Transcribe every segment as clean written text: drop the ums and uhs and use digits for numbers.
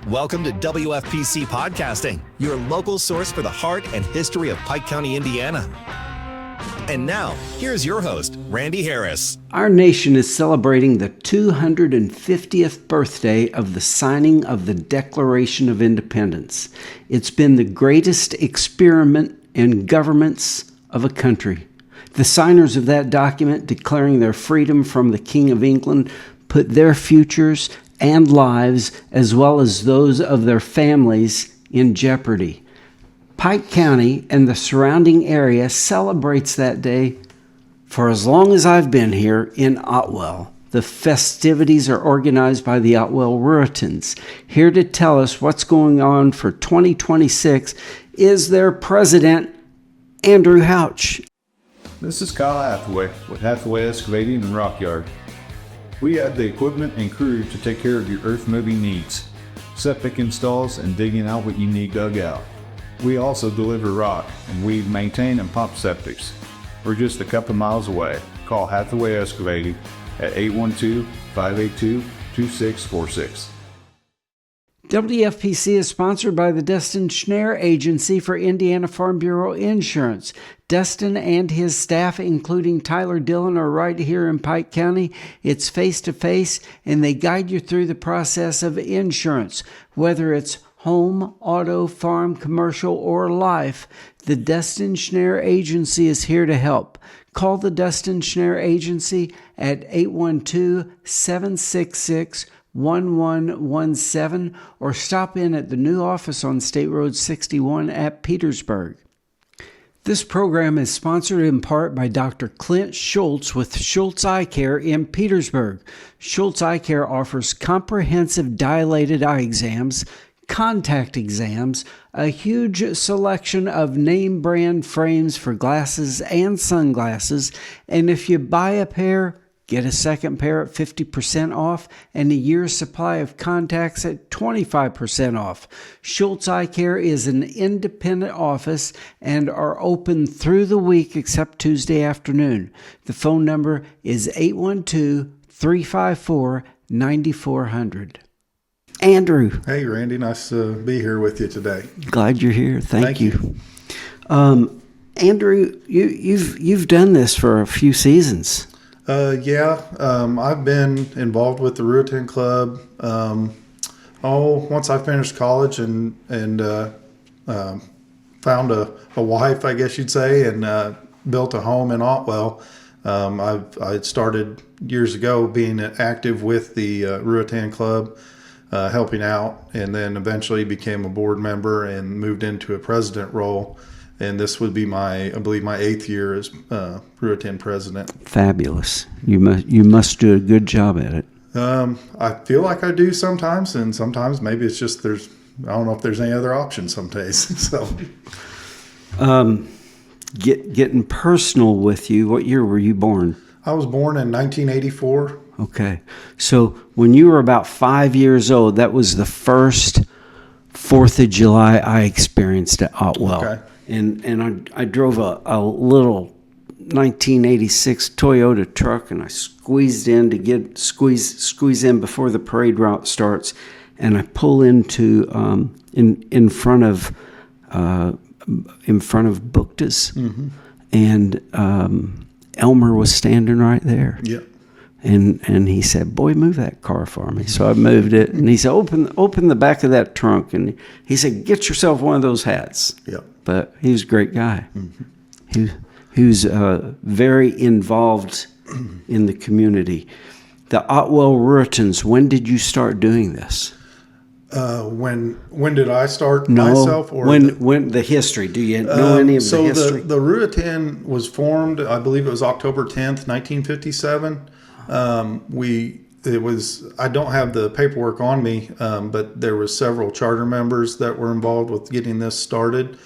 Welcome to WFPC Podcasting, your local source for the heart and history of Pike County, Indiana. And now, here's your host, Randy Harris. Our nation is celebrating the 250th birthday of the signing of the Declaration of Independence. It's been the greatest experiment in governments of a country. The signers of that document declaring their freedom from the King of England put their futures and lives, as well as those of their families, in jeopardy. Pike County and the surrounding area celebrates that day for as long as I've been here in Otwell. The festivities are organized by the Otwell Ruritans. Here to tell us what's going on for 2026 is their president, Andrew Houtsch. This is Kyle Hathaway with Hathaway Excavating and Rock Yard. We have the equipment and crew to take care of your earth moving needs, septic installs, and digging out what you need dug out. We also deliver rock, and we maintain and pump septics. We're just a couple miles away. Call Hathaway Excavating at 812-582-2646. WFPC is sponsored by the Dustin Schnare Agency for Indiana Farm Bureau Insurance. Dustin and his staff, including Tyler Dillon, are right here in Pike County. It's face-to-face, and they guide you through the process of insurance. Whether it's home, auto, farm, commercial, or life, the Dustin Schnare Agency is here to help. Call the Dustin Schnare Agency at 812-766-1117 or stop in at the new office on State Road 61 at Petersburg. This program is sponsored in part by Dr. Clint Schultz with Schultz Eye Care in Petersburg. Schultz Eye Care offers comprehensive dilated eye exams, contact exams, a huge selection of name brand frames for glasses and sunglasses, and if you buy a pair, get a second pair at 50% off and a year's supply of contacts at 25% off. Schultz Eye Care is an independent office and are open through the week except Tuesday afternoon. The phone number is 812-354-9400. Andrew. Hey, Randy. Nice to be here with you today. Glad you're here. Thank you. Andrew, you've done this for a few seasons. I've been involved with the Ruritan Club. Once I finished college and found a wife, I guess you'd say, and built a home in Otwell. I started years ago being active with the Ruritan Club, helping out, and then eventually became a board member and moved into a president role. And this would be my 8th year as Ruritan president. Fabulous. You must do a good job at it. I feel like I do sometimes, and sometimes maybe it's just I don't know if there's any other option some days. So, getting personal with you, what year were you born? I was born in 1984. Okay. So when you were about 5 years old, that was the first 4th of July I experienced at Otwell. Okay. And I drove a little 1986 Toyota truck, and I squeezed in to squeeze in before the parade route starts, and I pull into in front of Bookta's, mm-hmm. and Elmer was standing right there. Yep. And he said, "Boy, move that car for me." So I moved it, and he said, "Open the back of that trunk," and he said, "Get yourself one of those hats." Yep. But he was a great guy. Mm-hmm. He was very involved in the community. The Otwell Ruritans, when did you start doing this? When did I start myself? Or when the history? Do you know any of the history? So the Ruritan was formed, I believe it was October 10th, 1957. I don't have the paperwork on me, but there was several charter members that were involved with getting this started.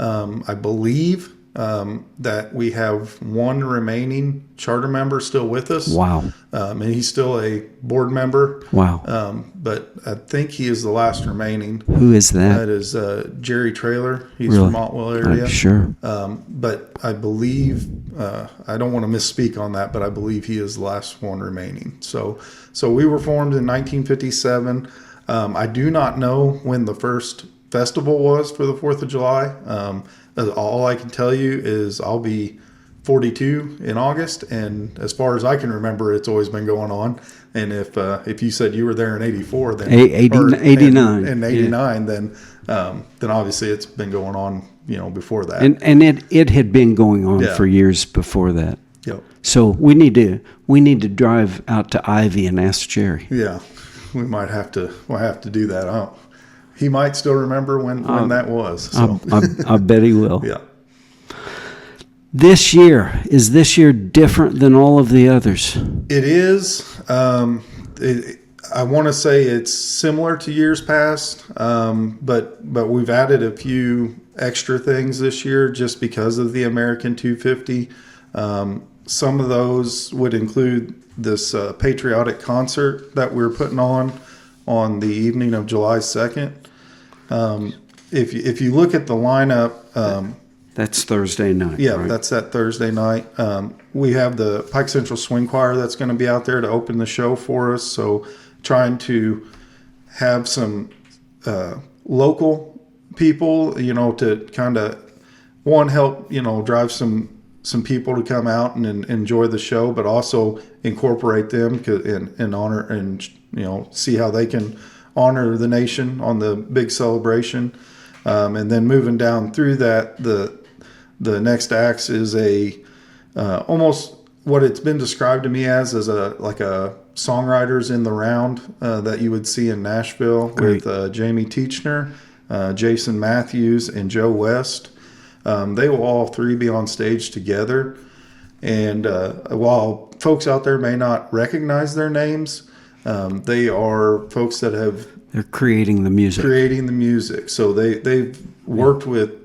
I believe that we have one remaining charter member still with us. Wow. And he's still a board member. Wow. But I think he is the last remaining. Who is that? That is Jerry Traylor. He's from Otwell area. Sure. But I believe, I don't want to misspeak on that, but I believe he is the last one remaining. So we were formed in 1957. I do not know when the first festival was for the 4th of July. All I can tell you is I'll be 42 in August, and as far as I can remember, it's always been going on. And if you said you were there in 84, then 89, in 89, then obviously it's been going on, before that. And it had been going on for years before that. Yep. So we need to drive out to Ivy and ask Jerry. Yeah, we'll have to do that. He might still remember when that was. So. I bet he will. Yeah. Is this year different than all of the others? It is. I want to say it's similar to years past, but we've added a few extra things this year just because of the American 250. Some of those would include this patriotic concert that we're putting on the evening of July 2nd. If you look at the lineup, that's Thursday night. Yeah, right? That's that Thursday night. We have the Pike Central Swing Choir that's going to be out there to open the show for us. So trying to have some local people, to kind of help, drive some people to come out and enjoy the show, but also incorporate them and honor and, see how they can honor the nation on the big celebration. And then moving down through that, the next acts is almost what it's been described to me as a songwriters in the round that you would see in Nashville. Great. With Jamie Teachner, Jason Matthews, and Joe West. They will all three be on stage together. And while folks out there may not recognize their names, they are folks that they're creating the music. So they've worked with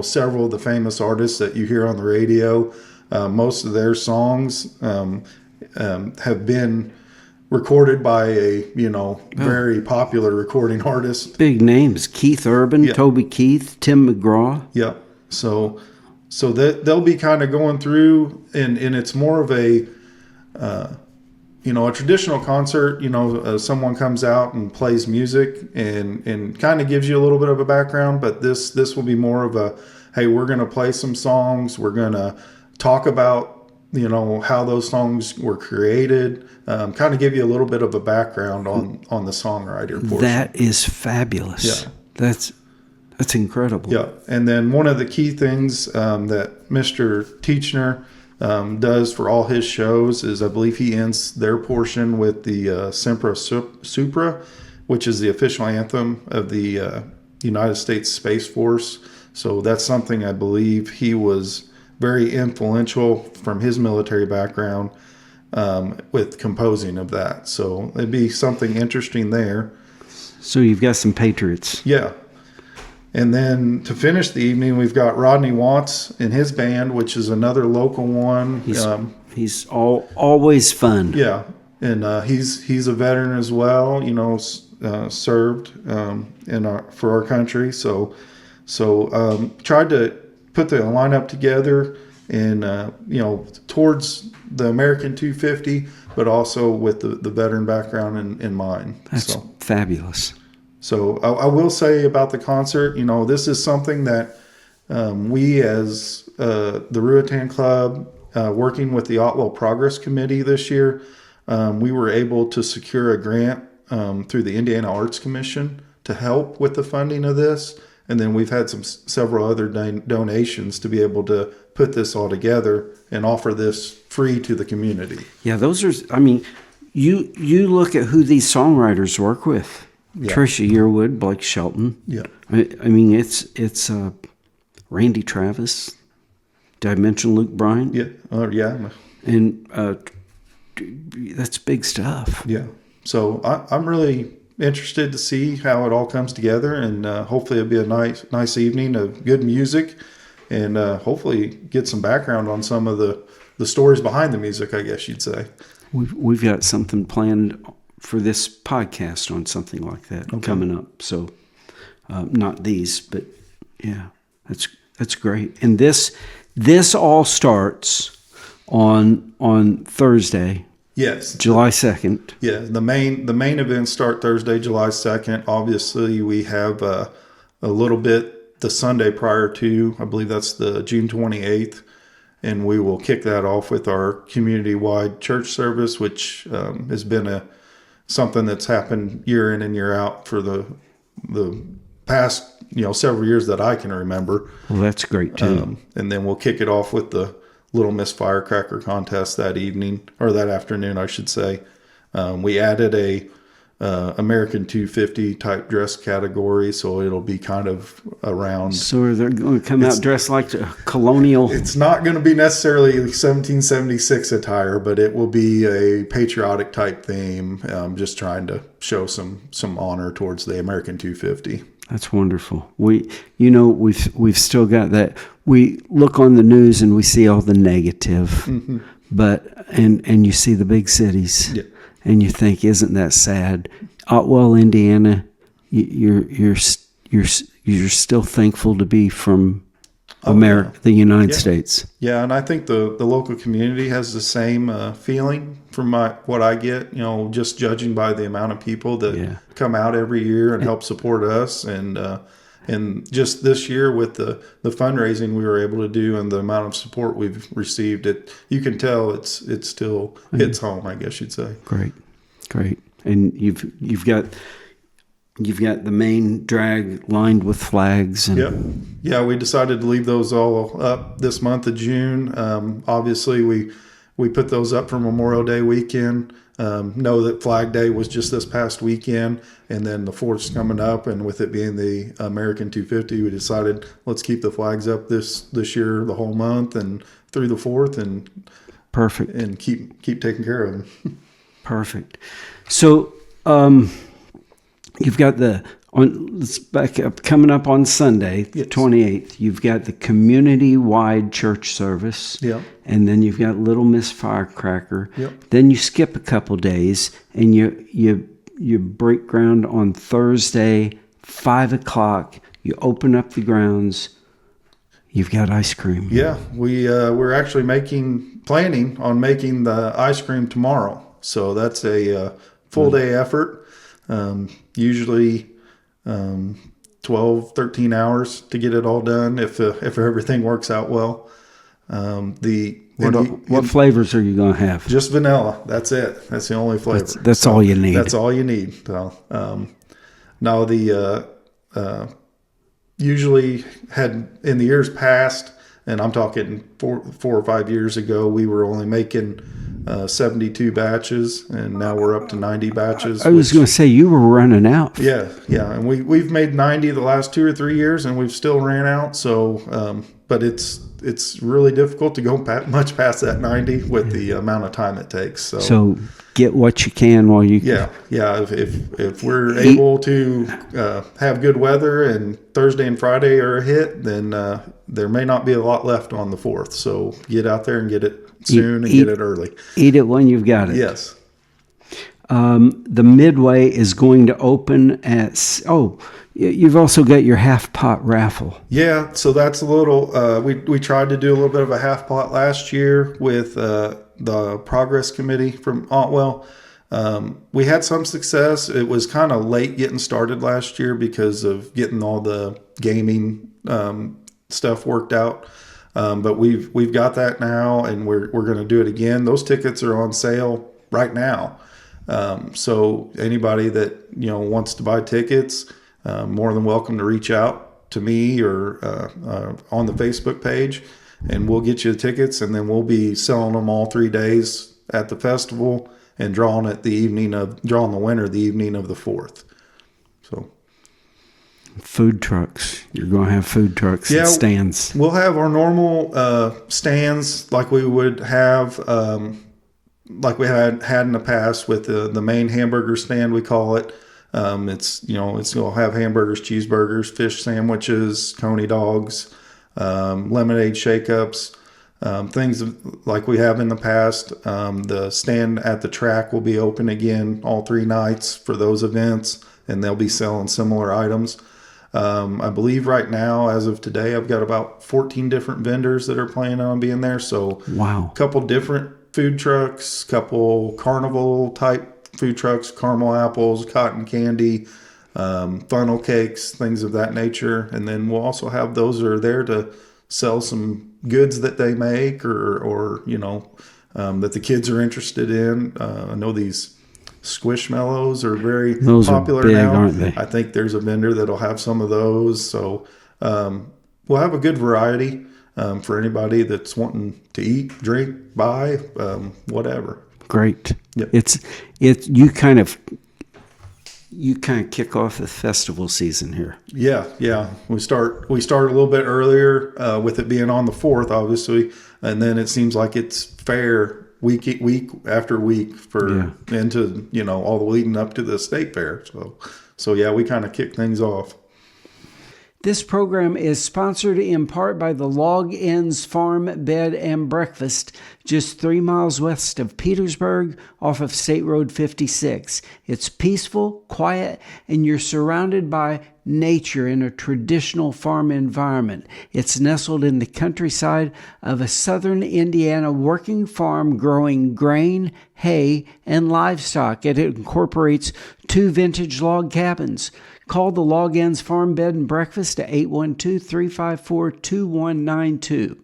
several of the famous artists that you hear on the radio. Most of their songs have been recorded by a very popular recording artist. Big names: Keith Urban, Yeah. Toby Keith, Tim McGraw. Yep. So that they'll be kind of going through, and it's more of a a traditional concert. Someone comes out and plays music and kind of gives you a little bit of a background, but this will be more of a, hey, we're going to play some songs. We're going to talk about how those songs were created. Kind of give you a little bit of a background on the songwriter portion. That is fabulous. Yeah. That's incredible. Yeah, and then one of the key things that Mr. Teachner does for all his shows is, I believe he ends their portion with the Sempre Supra, which is the official anthem of the United States Space Force. So that's something I believe he was very influential from his military background with composing of that. So it'd be something interesting there. So you've got some patriots. Yeah. And then to finish the evening, we've got Rodney Watts and his band, which is another local one. He's always fun. Yeah, and he's a veteran as well. Served for our country. So tried to put the lineup together and towards the American 250, but also with the veteran background in mind. That's fabulous. So I will say about the concert, this is something that we as the Ruritan Club, working with the Otwell Progress Committee this year, we were able to secure a grant through the Indiana Arts Commission to help with the funding of this. And then we've had several other donations to be able to put this all together and offer this free to the community. Yeah, those are, you look at who these songwriters work with. Yeah. Trisha Yearwood, Blake Shelton. Yeah. It's Randy Travis. Did I mention Luke Bryan? Yeah. Yeah. And that's big stuff. Yeah. So I'm really interested to see how it all comes together, and hopefully it'll be a nice evening of good music, and hopefully get some background on some of the stories behind the music, I guess you'd say. We've got something planned for this podcast on something like that coming up. So not these, but yeah, that's great. And this all starts on Thursday Yes. July 2nd. Yeah, the main events start Thursday, July 2nd. Obviously, we have a little bit the Sunday prior to, I believe that's the June 28th, and we will kick that off with our community-wide church service, which has been something that's happened year in and year out for the past several years that I can remember. Well, that's great too. And then we'll kick it off with the Little Miss Firecracker contest that evening, or that afternoon, I should say. We added a American 250 type dress category, so it'll be kind of around. So they're going to come out dressed like a colonial. It's not going to be necessarily 1776 attire, but it will be a patriotic type theme. Just trying to show some honor towards the American 250. That's wonderful. We've still got that. We look on the news and we see all the negative, Mm-hmm. and you see the big cities, Yeah. and you think, isn't that sad? Otwell, Indiana, you're still thankful to be from America, yeah. the United States. Yeah, and I think the local community has the same feeling from what I get, just judging by the amount of people that come out every year and help support us. And just this year with the fundraising we were able to do and the amount of support we've received, you can tell it still hits home, I guess you'd say. Great. And you've got the main drag lined with flags. And Yeah, we decided to leave those all up this month of June. Obviously, we put those up for Memorial Day weekend. Know that Flag Day was just this past weekend, and then the 4th's coming up, and with it being the American 250, we decided let's keep the flags up this year the whole month and through the 4th, and perfect, and keep taking care of them. Perfect. So you've got let's back up, coming up on Sunday, the 28th, you've got the community-wide church service. Yep. And then you've got Little Miss Firecracker. Yep. Then you skip a couple days and you break ground on Thursday, 5 o'clock. You open up the grounds. You've got ice cream. Yeah, we're actually planning on making the ice cream tomorrow. So that's a full day effort. Usually 12, 13 hours to get it all done if everything works out well. What flavors are you going to have? Just vanilla. That's it. That's the only flavor. That's all you need. That's all you need. So, now usually had in the years past, and I'm talking 4 or 5 years ago, we were only making 72 batches, and now we're up to 90 batches. I was going to say you were running out. Yeah, and we've made 90 the last 2 or 3 years, and we've still ran out. So, but it's really difficult to go much past that 90 with the amount of time it takes. So get what you can while you can. Yeah. If we're able to have good weather and Thursday and Friday are a hit, then there may not be a lot left on the 4th. So get out there and get it soon and get it early. Eat it when you've got it. Yes. The Midway is going to open at... you've also got your half pot raffle. Yeah, so that's a little... we tried to do a little bit of a half pot last year with the Progress Committee from Otwell. We had some success. It was kind of late getting started last year because of getting all the gaming stuff worked out. But we've got that now, and we're going to do it again. Those tickets are on sale right now. So anybody that wants to buy tickets, more than welcome to reach out to me or on the Facebook page, and we'll get you the tickets, and then we'll be selling them all 3 days at the festival and drawing the winner the evening of the 4th. So. Food trucks. You're going to have food trucks and stands. We'll have our normal stands like we would have, like we had in the past with the main hamburger stand, we call it. It's going to have hamburgers, cheeseburgers, fish sandwiches, coney dogs, lemonade shake-ups, things like we have in the past. The stand at the track will be open again all 3 nights for those events, and they'll be selling similar items. I believe right now, as of today, I've got about 14 different vendors that are planning on being there. So wow. A couple different food trucks, couple carnival type food trucks, caramel apples, cotton candy, funnel cakes, things of that nature. And then we'll also have those that are there to sell some goods that they make or that the kids are interested in. I know these Squishmallows are very popular big, now. aren't they? I think there's a vendor that'll have some of those. So we'll have a good variety for anybody that's wanting to eat, drink, buy, whatever. Great. Yep. You kind of kick off the festival season here. Yeah. We start a little bit earlier with it being on the 4th, obviously, and then it seems like it's fair week after week into all the leading up to the state fair. So yeah, we kind of kick things off. This program is sponsored in part by the Log Inns Farm, Bed, and Breakfast, just 3 miles west of Petersburg off of State Road 56. It's peaceful, quiet, and you're surrounded by nature in a traditional farm environment. It's nestled in the countryside of a southern Indiana working farm growing grain, hay, and livestock. It incorporates 2 vintage log cabins. Call the Log Inns Farm Bed and Breakfast at 812-354-2192.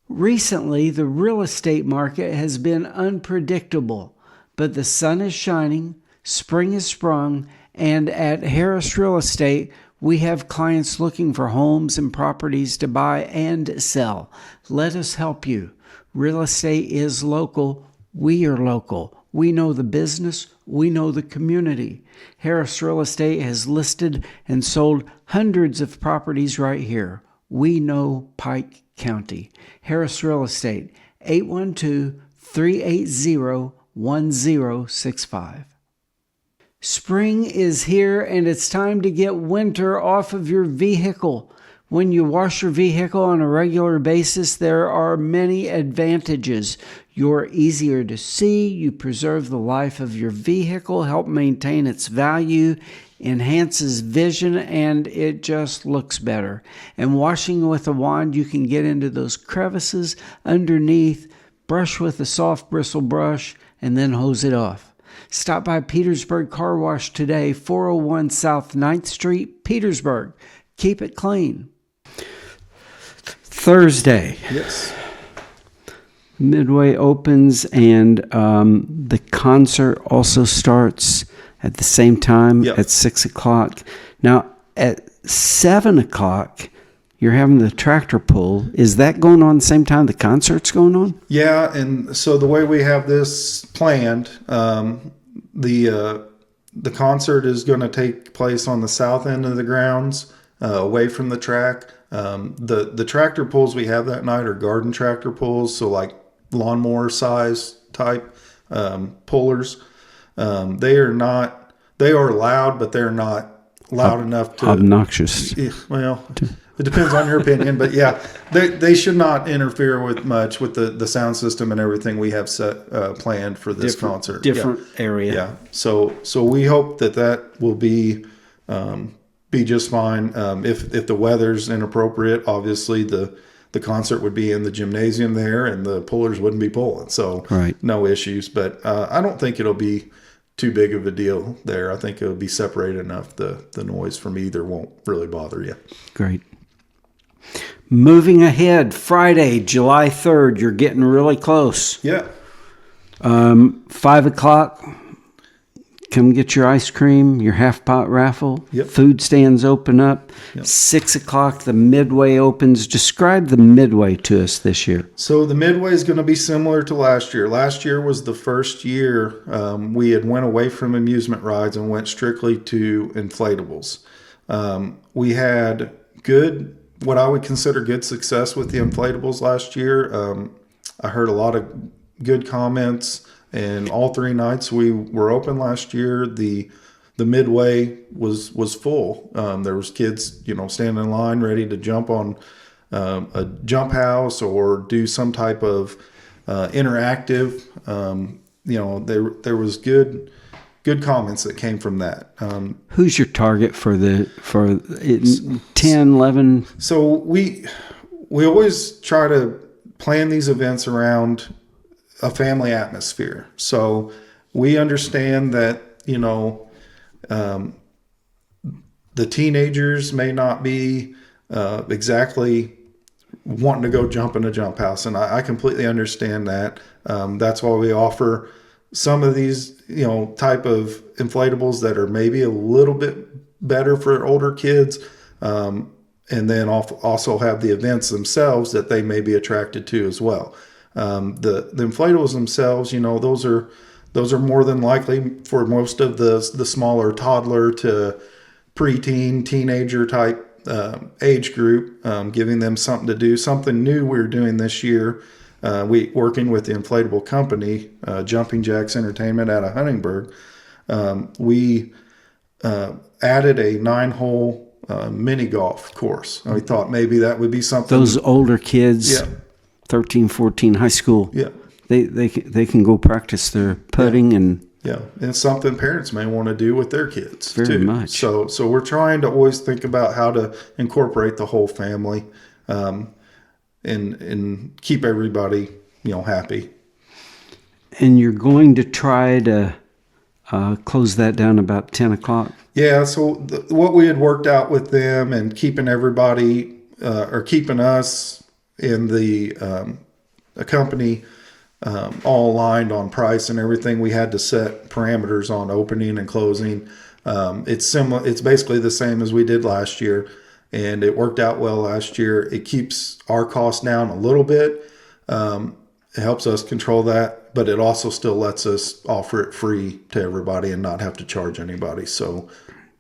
Recently, the real estate market has been unpredictable, but the sun is shining, spring has sprung, and at Harris Real Estate, we have clients looking for homes and properties to buy and sell. Let us help you. Real estate is local. We are local. We know the business. We know the community. Harris Real Estate has listed and sold hundreds of properties right here. We know Pike County. Harris Real Estate, 812-380-1065. Spring is here, and it's time to get winter off of your vehicle. When you wash your vehicle on a regular basis, there are many advantages. You're easier to see, you preserve the life of your vehicle, help maintain its value, enhances vision, and it just looks better. And washing with a wand, you can get into those crevices underneath, brush with a soft bristle brush, and then hose it off. Stop by Petersburg Car Wash today, 401 South 9th Street, Petersburg. Keep it clean. Thursday. Yes. Midway opens, and the concert also starts at the same time at 6 o'clock. Now, at 7 o'clock, you're having the tractor pull. Is that going on the same time the concert's going on? Yeah, and so the way we have this planned, the concert is going to take place on the south end of the grounds, away from the track. The tractor pulls we have that night are garden tractor pulls, so like lawnmower size type pullers. They are loud, but they're not loud enough to obnoxious. Well, it depends on your opinion, but yeah, they should not interfere with much with the sound system and everything we have set planned for this concert. Different area. Yeah. So we hope that will be just fine. If the weather's inappropriate, obviously the concert would be in the gymnasium there, and the pullers wouldn't be pulling. So no issues. But I don't think it'll be too big of a deal there. I think it'll be separated enough. The noise from either won't really bother you. Great. Moving ahead, Friday, July 3rd. You're getting really close. Yeah. 5 o'clock. Come get your ice cream, your half-pot raffle. Yep. Food stands open up. Yep. 6 o'clock, the Midway opens. Describe the Midway to us this year. So the Midway is going to be similar to last year. Last year was the first year we had went away from amusement rides and went strictly to inflatables. We had what I would consider good success with the inflatables last year. I heard a lot of good comments. And all 3 nights we were open last year, the Midway was full. There was kids, standing in line ready to jump on a jump house or do some type of interactive. There was good comments that came from that. Who's your target for 10, 11? So we always try to plan these events around a family atmosphere. So we understand that, the teenagers may not be exactly wanting to go jump in a jump house. And I completely understand that. That's why we offer some of these, type of inflatables that are maybe a little bit better for older kids. And then also have the events themselves that they may be attracted to as well. The inflatables themselves, those are more than likely for most of the smaller toddler to preteen, teenager type age group, giving them something to do. Something new we're doing this year, working with the inflatable company, Jumping Jacks Entertainment out of Huntingburg. We added a 9-hole mini golf course. We thought maybe that would be something. Those older kids, 13, 14, high school, they can go practice their putting and it's something parents may want to do with their kids very too. much. So we're trying to always think about how to incorporate the whole family, and keep everybody happy. And you're going to try to close that down about 10 o'clock? Yeah, so what we had worked out with them and keeping everybody, or keeping us in the company all aligned on price and everything, we had to set parameters on opening and closing. It's similar. It's basically the same as we did last year, and it worked out well last year. It keeps our costs down a little bit. It helps us control that, but it also still lets us offer it free to everybody and not have to charge anybody. So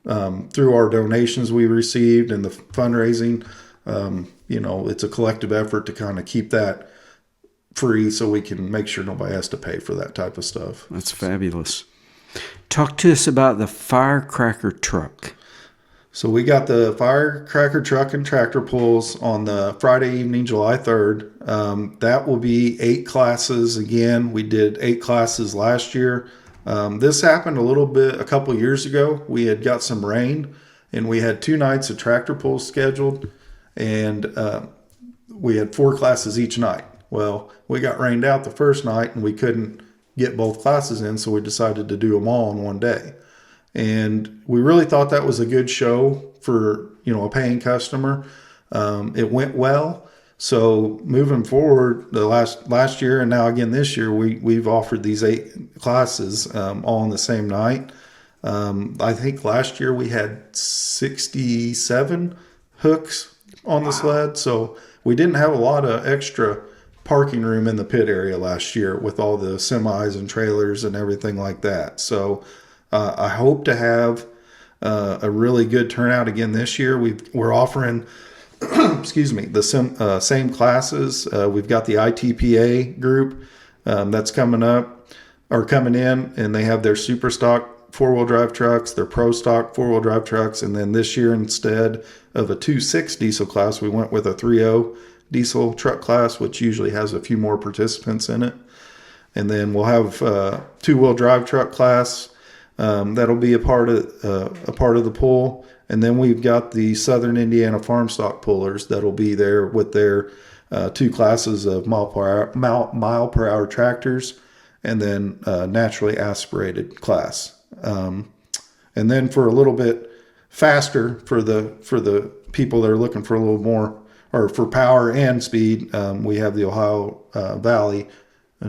through our donations we received and the fundraising, it's a collective effort to kind of keep that free so we can make sure nobody has to pay for that type of stuff. That's fabulous. Talk to us about the firecracker truck. So we got the firecracker truck and tractor pulls on the Friday evening, July 3rd. That will be 8 classes again. We did 8 classes last year. This happened a couple years ago. We had got some rain and we had 2 nights of tractor pulls scheduled, and we had 4 classes each night. Well, we got rained out the first night and we couldn't get both classes in, so we decided to do them all in one day. And we really thought that was a good show for, a paying customer. It went well. So moving forward, the last year and now again this year, we've offered these 8 classes all on the same night. I think last year we had 67 hooks on the sled. So we didn't have a lot of extra parking room in the pit area last year with all the semis and trailers and everything like that. So I hope to have a really good turnout again this year. We're offering, the same classes. We've got the ITPA group that's coming in, and they have their super stock 4-wheel drive trucks, their pro stock 4-wheel drive trucks, and then this year instead of a 2.6 diesel class, we went with a 3.0 diesel truck class, which usually has a few more participants in it. And then we'll have a 2-wheel drive truck class. That'll be a part of the pull. And then we've got the Southern Indiana farm stock pullers that'll be there with their 2 classes of mile per hour tractors, and then naturally aspirated class. And then for a little bit faster for the people that are looking for a little more, or for power and speed, we have the Ohio Valley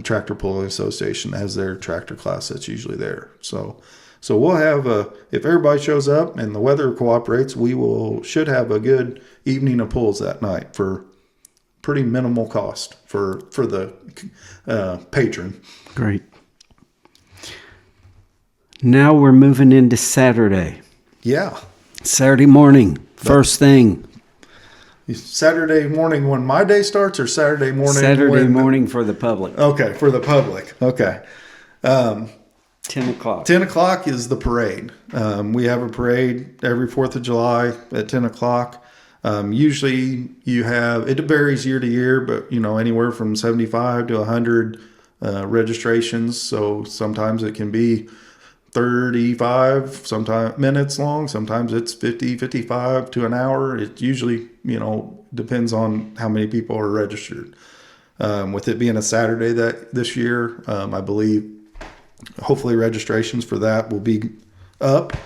Tractor Pulling Association as their tractor class that's usually there. So we'll have if everybody shows up and the weather cooperates, should have a good evening of pulls that night for pretty minimal cost for the patron. Great. Now we're moving into Saturday. Yeah. Saturday morning, first thing. Saturday morning when my day starts, or Saturday morning? Saturday morning for the public. Okay, for the public. Okay. 10 o'clock. 10 o'clock is the parade. We have a parade every 4th of July at 10 o'clock. Usually it varies year to year, but anywhere from 75 to 100 registrations. So sometimes it can be 35 sometimes minutes long, sometimes it's 50, 55 to an hour. It usually depends on how many people are registered. With it being a Saturday this year, I believe hopefully registrations for that will be up.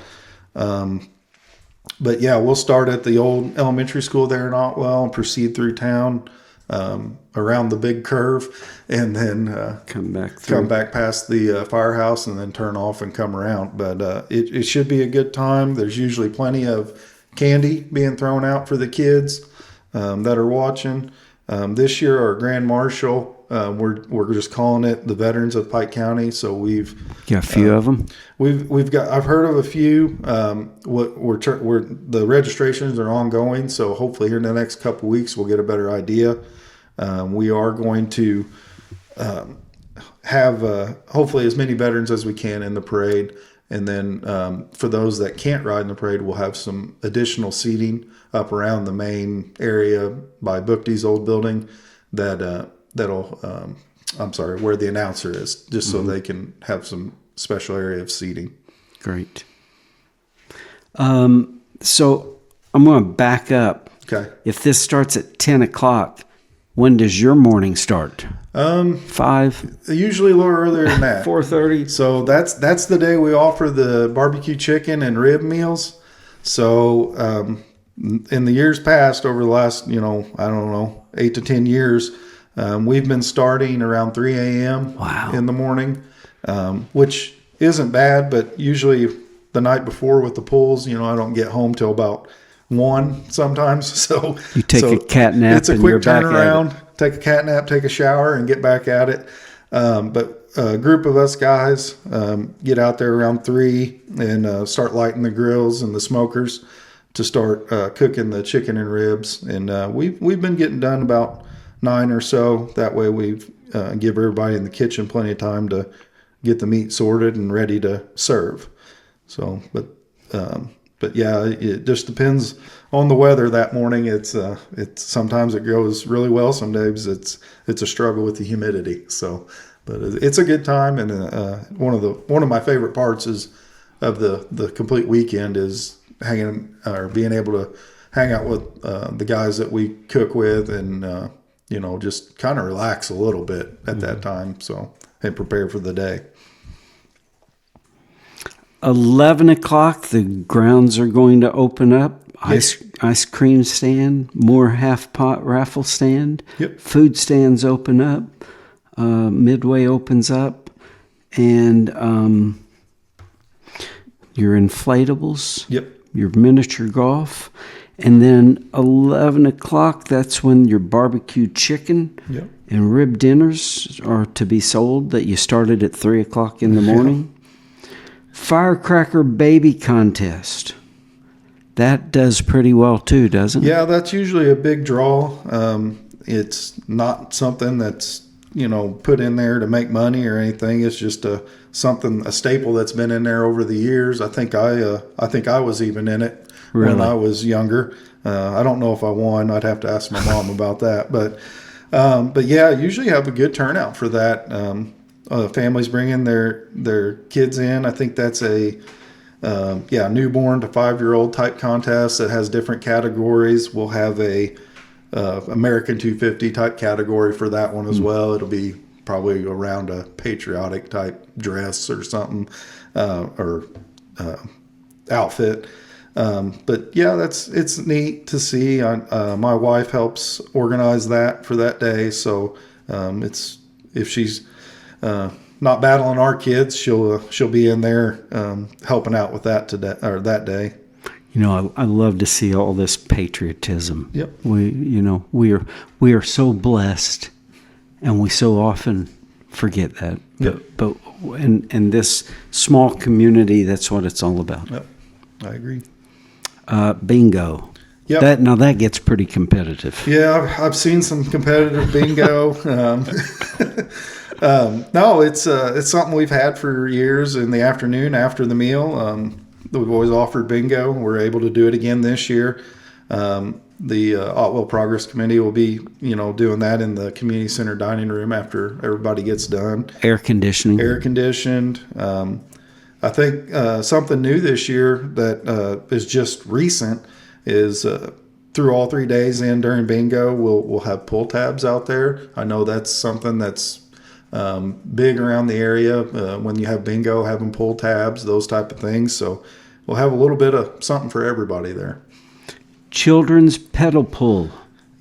But yeah, we'll start at the old elementary school there in Otwell and proceed through town, around the big curve, and then Come back past the firehouse and then turn off and come around. But it should be a good time. There's usually plenty of candy being thrown out for the kids that are watching. This year, our Grand Marshal, we're just calling it the Veterans of Pike County. So we've got a few of them. We've got. I've heard of a few. We're the registrations are ongoing. So hopefully here in the next couple of weeks we'll get a better idea. We are going to have hopefully as many veterans as we can in the parade. And then for those that can't ride in the parade, we'll have some additional seating up around the main area by Bookdy's old building where the announcer is, just so they can have some special area of seating. Great. So I'm going to back up. Okay. If this starts at 10 o'clock, when does your morning start? 5? Usually a little earlier than that. 4:30. So that's the day we offer the barbecue chicken and rib meals. So in the years past, over the last 8 to 10 years, we've been starting around 3 a.m. Wow. in the morning, which isn't bad. But usually the night before with the pools, I don't get home till about 1 sometimes. So You take a cat nap. It's a and quick you're back at it. turnaround. Take a cat nap, take a shower, and get back at it. But a group of us guys get out there around 3 and start lighting the grills and the smokers to start cooking the chicken and ribs. And we've been getting done about 9 or so. That way we give everybody in the kitchen plenty of time to get the meat sorted and ready to serve. So, but yeah, it just depends on the weather that morning. It's sometimes it goes really well. Sometimes it's a struggle with the humidity. So, but it's a good time. And one of my favorite parts of the complete weekend is being able to hang out with the guys that we cook with and just kind of relax a little bit at that time. So, and prepare for the day. 11 o'clock, the grounds are going to open up. Ice cream stand, more half pot raffle stand. Yep. Food stands open up. Midway opens up. And your inflatables. Yep. Your miniature golf. And then 11 o'clock, that's when your barbecue chicken Yep. and rib dinners are to be sold that you started at 3 o'clock in the morning. Firecracker baby contest. That does pretty well too, doesn't it? Yeah, that's usually a big draw. It's not something that's put in there to make money or anything. It's just a staple that's been in there over the years. I think I was even in it when I was younger. I don't know if I won. I'd have to ask my mom about that. But yeah, usually have a good turnout for that. Families bringing their kids in. I think that's a newborn to 5-year-old type contest that has different categories. We'll have a American 250 type category for that one as well. It'll be probably around a patriotic type dress or something or outfit. But yeah, it's neat to see. My wife helps organize that for that day. So if she's not battling our kids, she'll be in there helping out with that today or that day. I love to see all this patriotism. Yep. We are so blessed, and we so often forget that. Yep. But in this small community, that's what it's all about. Yep. I agree. Bingo. Yep. That gets pretty competitive. Yeah, I've seen some competitive bingo. No, it's something we've had for years in the afternoon after the meal. We've always offered bingo. We're able to do it again this year. The Otwell Progress Committee will be, doing that in the community center dining room after everybody gets done. Air conditioned. I think something new this year that is just recent is through all 3 days and during bingo, we'll have pull tabs out there. I know that's something that's big around the area. When you have bingo, having pull tabs, those type of things. So we'll have a little bit of something for everybody there. Children's pedal pull.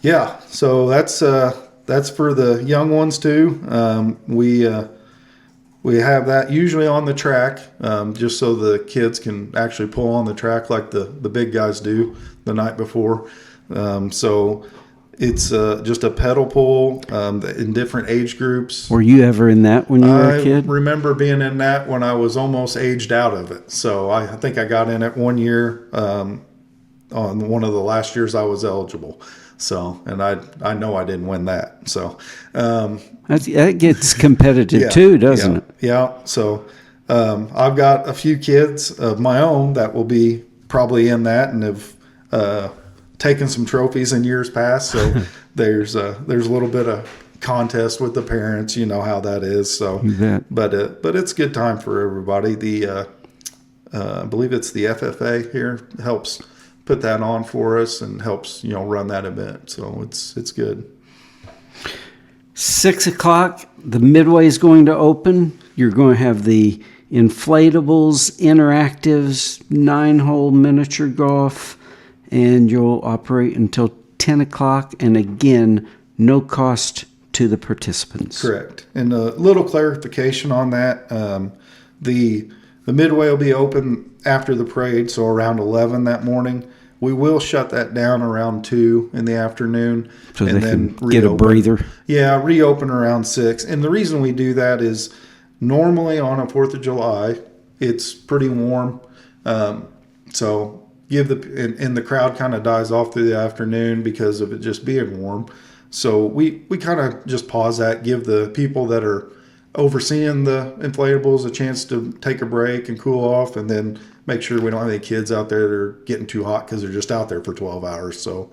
Yeah, so that's for the young ones too. We have that usually on the track, just so the kids can actually pull on the track like the big guys do the night before. So it's just a pedal pull in different age groups. Were you ever in that when you were a kid? I remember being in that when I was almost aged out of it. So I think I got in it 1 year on one of the last years I was eligible. So, and I know I didn't win that. So that gets competitive too, doesn't it? Yeah. So I've got a few kids of my own that will be probably in that and have taken some trophies in years past. So there's a little bit of contest with the parents. You know how that is. So, but it's a good time for everybody. I believe it's the FFA here helps put that on for us and helps, run that event. So it's good. 6 o'clock, the Midway is going to open. You're going to have the inflatables, interactives, 9-hole miniature golf, and you'll operate until 10 o'clock. And again, no cost to the participants. Correct. And a little clarification on that. The Midway will be open after the parade, so around 11 that morning. We will shut that down around 2 in the afternoon. So and they then can get a breather? Yeah, reopen around 6. And the reason we do that is normally on a 4th of July, it's pretty warm. So and the crowd kind of dies off through the afternoon because of it just being warm. So we kind of just pause that, give the people that are overseeing the inflatables a chance to take a break and cool off, and then make sure we don't have any kids out there that are getting too hot because they're just out there for 12 hours. So,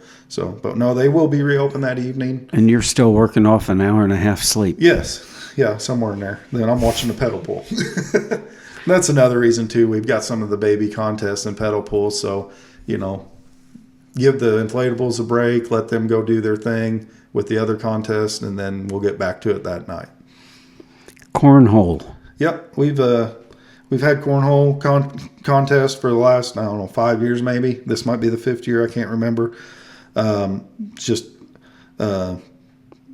but no, they will be reopened that evening. And you're still working off an hour and a half sleep. Yes. Yeah, somewhere in there. Then I'm watching the pedal pull. That's another reason too. We've got some of the baby contests and pedal pulls. So, give the inflatables a break, let them go do their thing with the other contests, and then we'll get back to it that night. Cornhole. Yep, we've had cornhole contest for the last 5 years maybe. This might be the 5th year. I can't remember.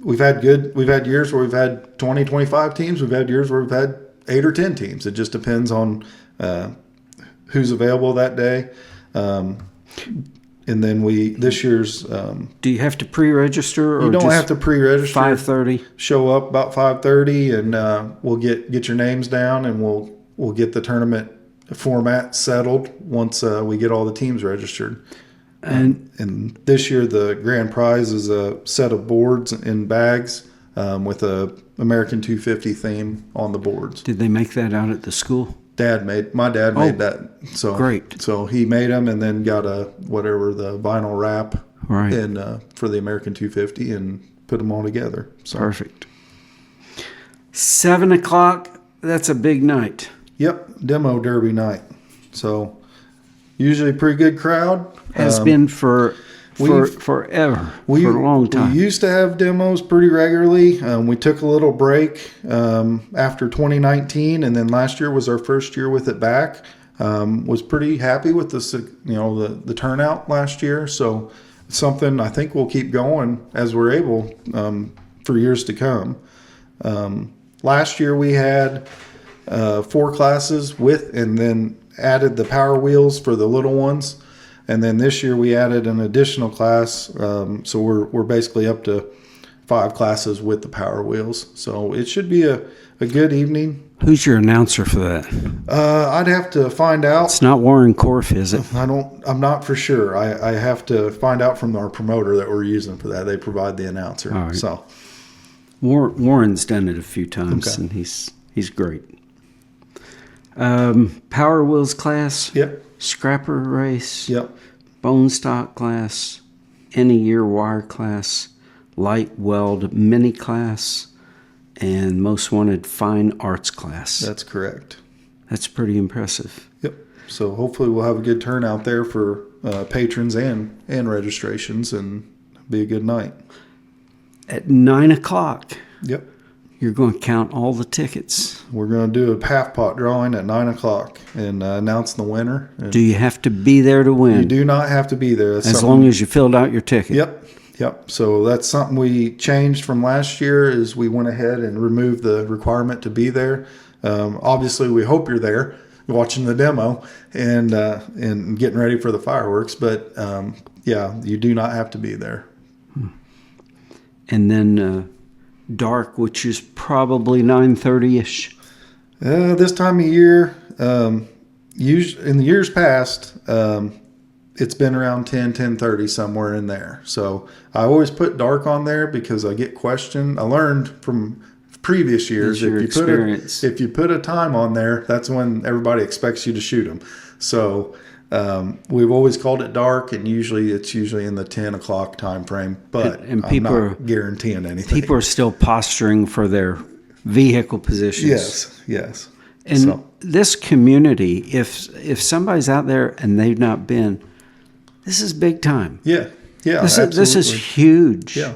We've had years where we've had 20, 25 teams. We've had years where we've had 8 or 10 teams. It just depends on who's available that day. And then this year's. Do you have to pre-register? Or you don't have to pre-register. 5:30. Show up about 5:30, and we'll get your names down, and we'll get the tournament format settled once we get all the teams registered. And this year the grand prize is a set of boards and bags with a American 250 theme on the boards. Did they make that out at the school? My dad made that. So great. So he made them and then got the vinyl wrap right and for the American 250 and put them all together. So. Perfect. 7 o'clock. That's a big night. Yep, demo derby night. So usually a pretty good crowd. Has been forever, for a long time. We used to have demos pretty regularly. We took a little break after 2019, and then last year was our first year with it back. Was pretty happy with the turnout last year. So something I think we'll keep going as we're able for years to come. Last year we had 4 classes and then added the power wheels for the little ones. And then this year we added an additional class, so we're basically up to 5 classes with the power wheels. So it should be a good evening. Who's your announcer for that? I'd have to find out. It's not Warren Korf, is it? I'm not for sure. I have to find out from our promoter that we're using for that. They provide the announcer. All right. So Warren's done it a few times, okay. And he's great. Power wheels class. Yep. Scrapper race. Yep. Bone stock class. End of year wire class. Light weld mini class. And most wanted fine arts class. That's correct. That's pretty impressive. Yep. So hopefully we'll have a good turnout there for patrons and registrations, and be a good night. At 9 o'clock, Yep. you're going to count all the tickets. We're going to do a half pot drawing at 9 o'clock and announce the winner. And Do you have to be there to win? you do not have to be there. That's as something- long as you filled out your ticket. Yep. So that's something we changed from last year. Is we went ahead and removed the requirement to be there. Obviously, we hope you're there watching the demo and getting ready for the fireworks. But you do not have to be there. And then dark, which is probably 9:30ish. This time of year, usually in the years past, it's been around 10:30 somewhere in there. So I always put dark on there because I get questioned. I learned from previous years if you put a time on there, that's when everybody expects you to shoot them. So we've always called it dark, and it's usually in the 10 o'clock time frame. But and I'm people not guaranteeing anything. People are still posturing for their vehicle positions. Yes. And this community, if somebody's out there and they've not been, this is big time. Yeah. This is huge. Yeah.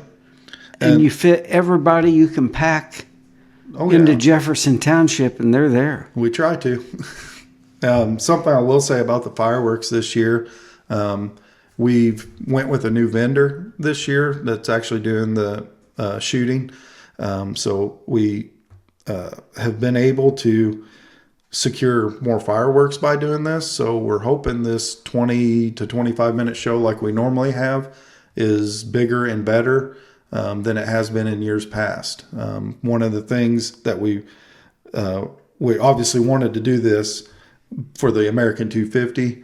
And you fit everybody you can pack into Jefferson Township, and they're there. We try to. Something I will say about the fireworks this year, we've went with a new vendor this year that's actually doing the shooting. So we have been able to secure more fireworks by doing this. So we're hoping this 20 to 25 minute show like we normally have is bigger and better than it has been in years past. One of the things that we obviously wanted to do this for the American 250.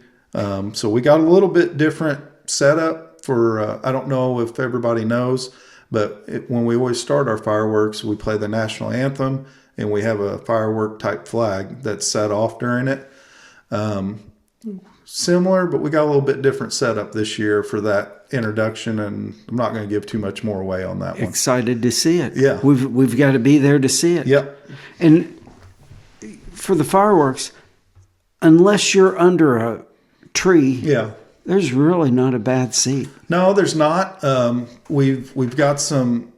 So we got a little bit different setup for, I don't know if everybody knows, but when we always start our fireworks, we play the national anthem, and we have a firework type flag that's set off during it. Similar, but we got a little bit different setup this year for that introduction, and I'm not going to give too much more away on that one. Excited to see it. Yeah. We've got to be there to see it. Yep. And for the fireworks, unless you're under a tree, there's really not a bad seat. No, there's not. We've got some.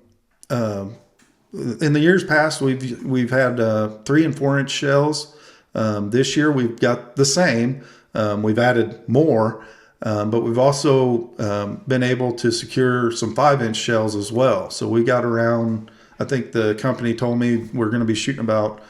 In the years past, we've had 3 and 4 inch shells. This year we've got the same. We've added more, but we've also been able to secure some 5-inch shells as well. So we got around. I think the company told me we're going to be shooting about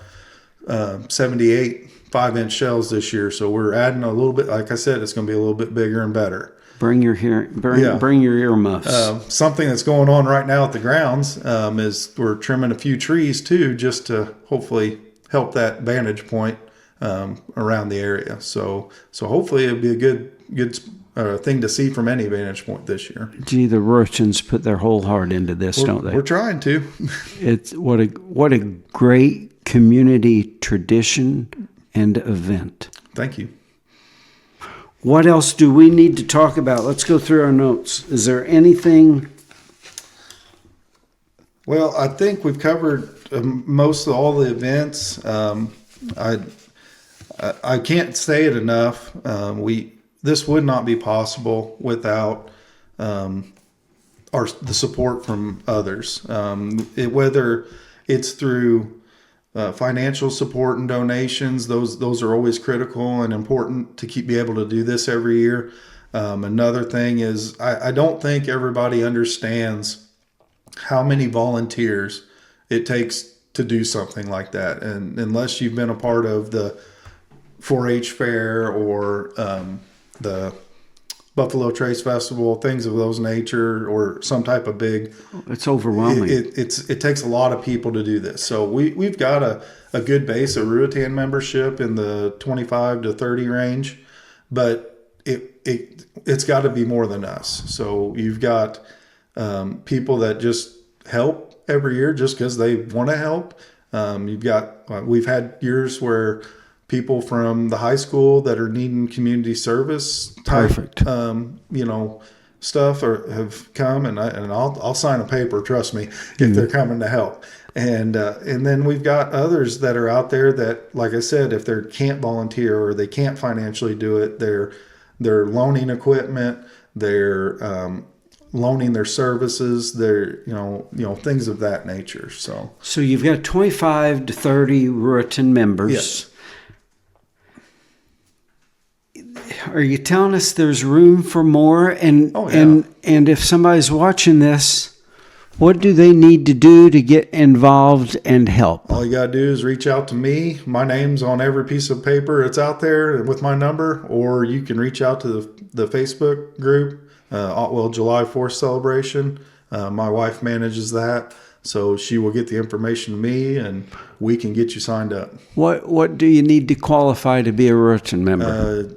78 5-inch shells this year. So we're adding a little bit. Like I said, it's going to be a little bit bigger and better. Bring your earmuffs. Something that's going on right now at the grounds is we're trimming a few trees too, just to hopefully help that vantage point around the area. So hopefully it'll be a good thing to see from any vantage point this year. Gee, the Ruritans put their whole heart into this, don't they? We're trying to. It's what a great community tradition and event. Thank you. What else do we need to talk about? Let's go through our notes. Is there anything? Well, I think we've covered most of all the events. I can't say it enough. This would not be possible without the support from others. Whether it's through financial support and donations, those are always critical and important to be able to do this every year. Another thing is I don't think everybody understands how many volunteers it takes to do something like that. And unless you've been a part of the 4-H fair or the Buffalo Trace Festival, things of those nature, or some type of big, it's overwhelming. It takes a lot of people to do this. So we've got a good base of Ruritan membership in the 25 to 30 range, but it's got to be more than us. So you've got people that just help every year just because they want to help. We've had years where people from the high school that are needing community service type, stuff have come, and I'll sign a paper, trust me, if they're coming to help. And then we've got others that are out there that, like I said, if they can't volunteer or they can't financially do it, they're they're loaning equipment, they're loaning their services, they're things of that nature. So you've got 25 to 30 Ruritan members. Yes. Are you telling us there's room for more? And if somebody's watching this, what do they need to do to get involved and help? All you got to do is reach out to me. My name's on every piece of paper. It's out there with my number, or you can reach out to the Facebook group, Otwell July 4th celebration. My wife manages that, so she will get the information to me, and we can get you signed up. What do you need to qualify to be a Ruritan member?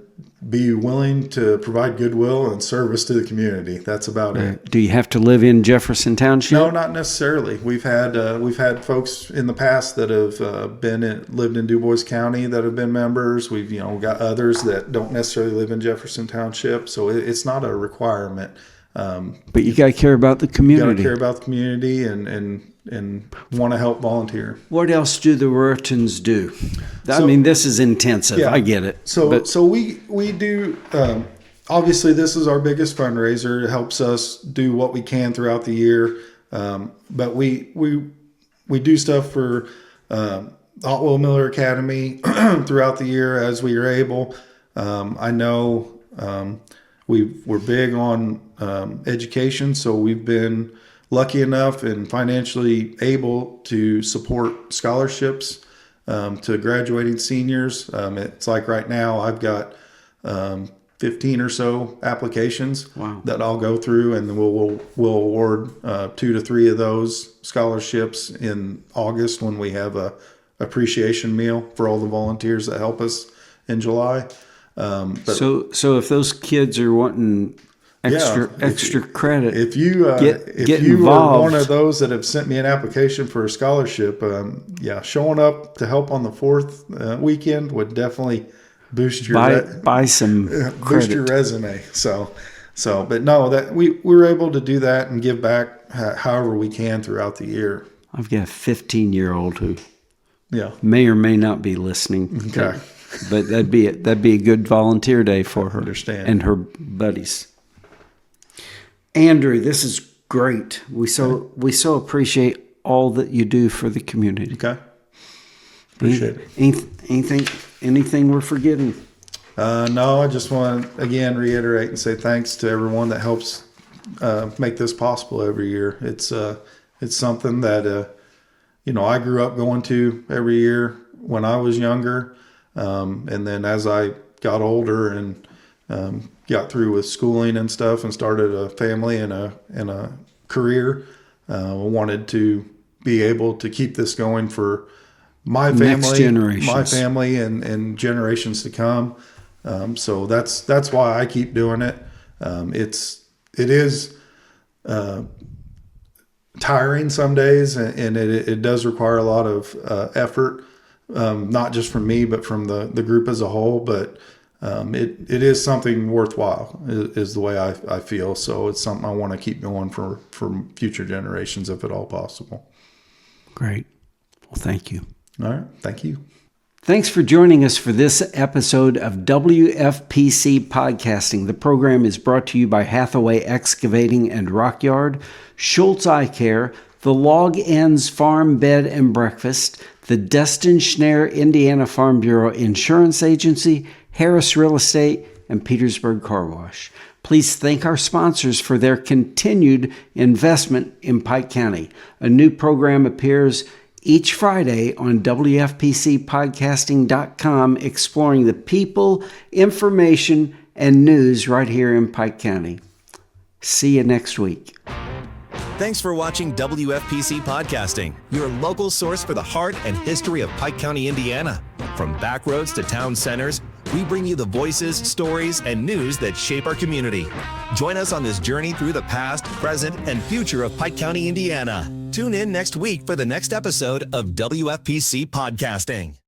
Be willing to provide goodwill and service to the community. That's about it. Do you have to live in Jefferson Township? No, not necessarily. We've had folks in the past that have lived in Du Bois County that have been members. We've got others that don't necessarily live in Jefferson Township, so it's not a requirement. But you got to care about the community. You got to care about the community and want to help volunteer. What else do the Ruritans do? I mean, this is intensive. Yeah, I get it. So we do. Obviously, this is our biggest fundraiser. It helps us do what we can throughout the year. But we do stuff for Otwell Miller Academy throughout the year as we are able. I know we're big on education, so we've been lucky enough and financially able to support scholarships to graduating seniors. It's like right now I've got 15 or so applications that I'll go through, and then we'll award 2 to 3 of those scholarships in August when we have a appreciation meal for all the volunteers that help us in July. So if those kids are wanting extra credit, if you are one of those that have sent me an application for a scholarship, showing up to help on the 4th weekend would definitely boost your buy some boost your resume. But no, that we're able to do that and give back however we can throughout the year. I've got a 15-year-old who may or may not be listening. Okay. But that'd be a good volunteer day for her. Understand. And her buddies. Andrew, this is great. We so appreciate all that you do for the community. Okay. Appreciate it. Anything we're forgetting? No, I just want to again reiterate and say thanks to everyone that helps make this possible every year. It's something that I grew up going to every year when I was younger. And then as I got older and got through with schooling and stuff and started a family and a career, I wanted to be able to keep this going for my family, and generations to come. So that's why I keep doing it. It is tiring some days, and it does require a lot of effort. Not just from me, but from the group as a whole. But it is something worthwhile, is the way I feel. So it's something I want to keep going for future generations, if at all possible. Great. Well, thank you. All right. Thank you. Thanks for joining us for this episode of WFPC Podcasting. The program is brought to you by Hathaway Excavating and Rock Yard, Schultz Eye Care, the Log Ends Farm Bed and Breakfast, the Destin Schneer Indiana Farm Bureau Insurance Agency, Harris Real Estate, and Petersburg Car Wash. Please thank our sponsors for their continued investment in Pike County. A new program appears each Friday on WFPCpodcasting.com, exploring the people, information, and news right here in Pike County. See you next week. Thanks for watching WFPC Podcasting, your local source for the heart and history of Pike County, Indiana. From back roads to town centers, we bring you the voices, stories, and news that shape our community. Join us on this journey through the past, present, and future of Pike County, Indiana. Tune in next week for the next episode of WFPC Podcasting.